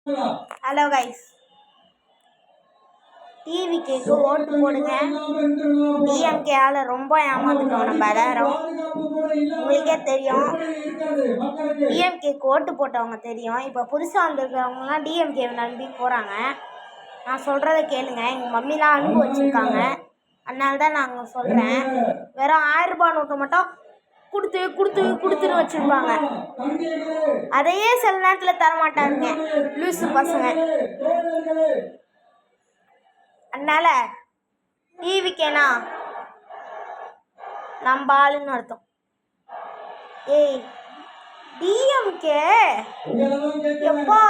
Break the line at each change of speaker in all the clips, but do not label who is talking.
Hello guys, டிவிகேக்கு ஓட்டு போடுங்க. டிஎம்கேயால் ரொம்ப ஏமாந்துட்டோம் நம்ம எல்லாரும். உங்களுக்கே தெரியும், டிஎம்கேக்கு ஓட்டு போட்டவங்க தெரியும். இப்போ புதுசாக வந்திருக்கிறவங்கலாம் டிஎம்கே நம்பி போகிறாங்க. நான் சொல்கிறத கேளுங்க. எங்கள் மம்மிலாம் அனுப்பி வச்சுருக்காங்க, அதனால தான் நாங்கள் சொல்கிறேன். வெறும் 1000 ரூபாய் நோட்டை மட்டும் கொடுத்துன்னு வச்சுருப்பாங்க. அதையே சில நேரத்தில் தரமாட்டாருங்க லூசு பசங்க. அதனால டிவிக்கேனா நம்ம ஆளுன்னு அர்த்தம். ஏய் டிஎம்கே எப்பா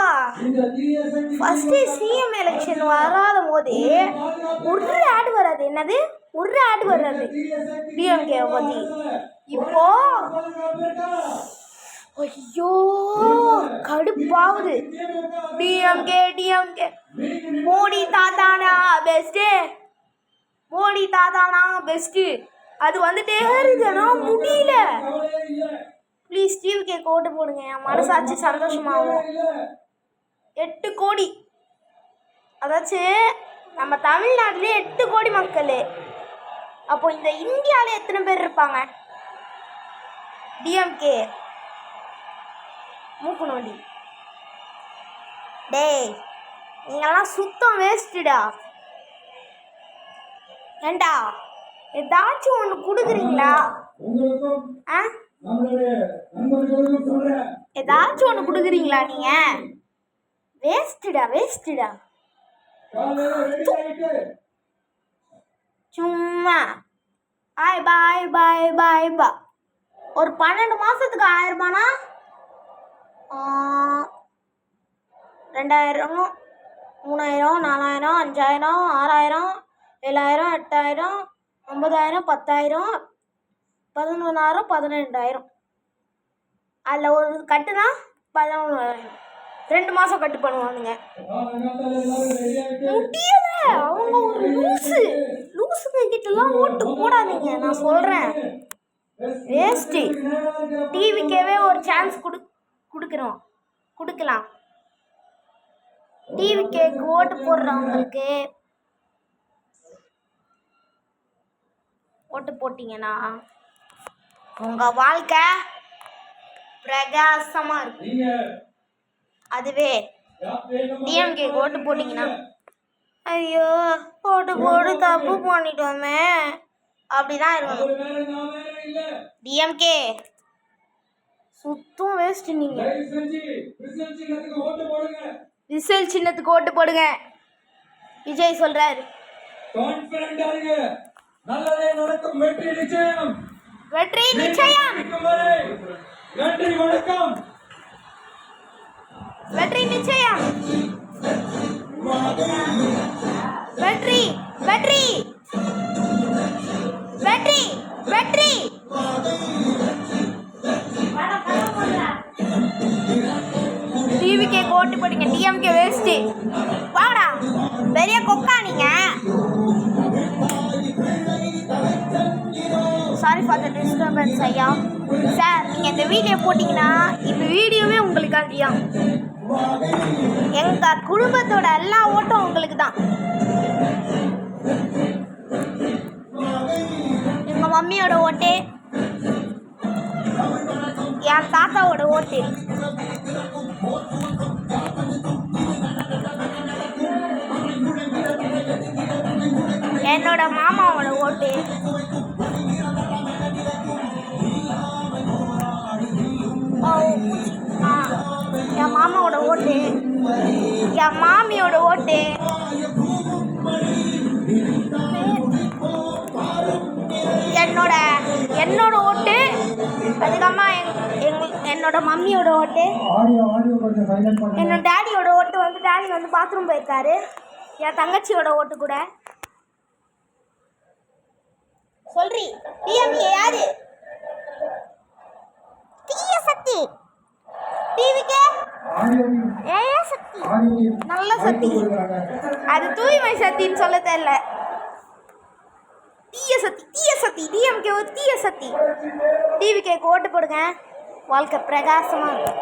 ஃபஸ்ட்டு சிஎம் எலெக்ஷன் வராத போது ஒரு ஆட் வராது. என்னது ஒரு ஆட் வராது டிஎம்கே பற்றி. இப்போ ஐயோ கடுப்பாகுது. டிஎம்கே மோடி தாத்தானா பெஸ்ட்டு, மோடி தாத்தானா பெஸ்ட்டு. அது வந்துட்டே இருக்குதுன்னா முடியல. ப்ளீஸ் டிவிகேக்கு ஓட்டு போடுங்க, என் மனசாச்சு சந்தோஷமாகும். 8 கோடி, அதாச்சும் நம்ம தமிழ்நாட்டிலே 8 கோடி மக்கள். அப்போ இந்த இந்தியாவில் எத்தனை பேர் இருப்பாங்க? டிஎம்கே மூக்கு நோண்டி. டேய் நீங்கள்லாம் சுத்தம் வேஸ்ட்டுடா. ஏண்டா ஏதாச்சும் ஒன்று கொடுக்குறீங்களா? ஏதாச்சும் ஒன்று கொடுக்குறீங்களா? நீங்கள் வேஸ்ட்டுடா. சும்மா பாய். ஒரு 12 மாதத்துக்கு 1000 ரூபானா 2000, 3000, 4000, 5000, 6000, 7000, 8000, 9000, 10000, 11,000, 12,000. அதில் ஒரு கட்டுனா 11,000. 2 மாதம் கட்டு பண்ணுவானுங்க. முடியல. அவங்க ஒரு லூசுங்க கிட்டலாம் ஓட்டு போடாதீங்க, நான் சொல்கிறேன். வேஸ்ட்டு. டிவிக்கேவே ஒரு சான்ஸ் கொடுக்கலாம். டிவிகேக்கு ஓட்டு போடுறவங்களுக்கு ஓட்டு போட்டிங்கன்னா உங்கள் வாழ்க்கை பிரகாசமாக இருக்கும். அதுவே டிஎம்கேக்கு ஓட்டு போட்டிங்கன்னா ஐயோ ஓட்டு போடு தப்பு பண்ணிட்டோமே அப்படிதான் இருக்கும். டிஎம்கே சுத்தம் வேஸ்ட். நீங்கள் விசில் சின்னத்துக்கு ஓட்டு போடுங்க. விஜய் சொல்றாரு. வெற்றி நிச்சயம். வெற்றி நிச்சயம். வெற்றி வெற்றி வெற்றி வெற்றி. டிவிகே ஓட்டு போடுங்க. DMK waste. வாடா பெரிய கொக்கா நீங்க. சாரி ஃபார் த டிஸ்டர்பன்ஸ் ஐயா. சார் நீங்கள் இந்த வீடியோ போட்டிங்கன்னா இந்த வீடியோவே உங்களுக்கு அதிகம். எங்கள் குடும்பத்தோட எல்லா ஓட்டும் உங்களுக்கு தான். எங்கள் மம்மியோட ஓட்டு, என் தாத்தாவோட ஓட்டு, என்னோட மாமாவோட ஓட்டு, என் மாமாவோட ஓட்டு, என் மாமியோட ஓட்டு, என்னோட ஓட்டு, அதுக்கம்மா என்னோட மம்மியோட ஓட்டு, என்னோட டேடியோட ஓட்டு வந்து டேடி வந்து பாத்ரூம் போயிருக்காரு. என் தங்கச்சியோட ஓட்டு கூட சொல்றி. டிஎம்கே யாரு? தீய சக்தி. டிவிகே ஏய சக்தி, நல்ல சக்தி. அது தூய்மை சக்தின்னு சொல்ல தெரியல. தீய சக்தி. டிஎம்கே ஒரு தீய சக்தி. டிவிகேக்கு ஓட்டு போடுங்க, வாழ்க்கை பிரகாசமாக இருக்கும்.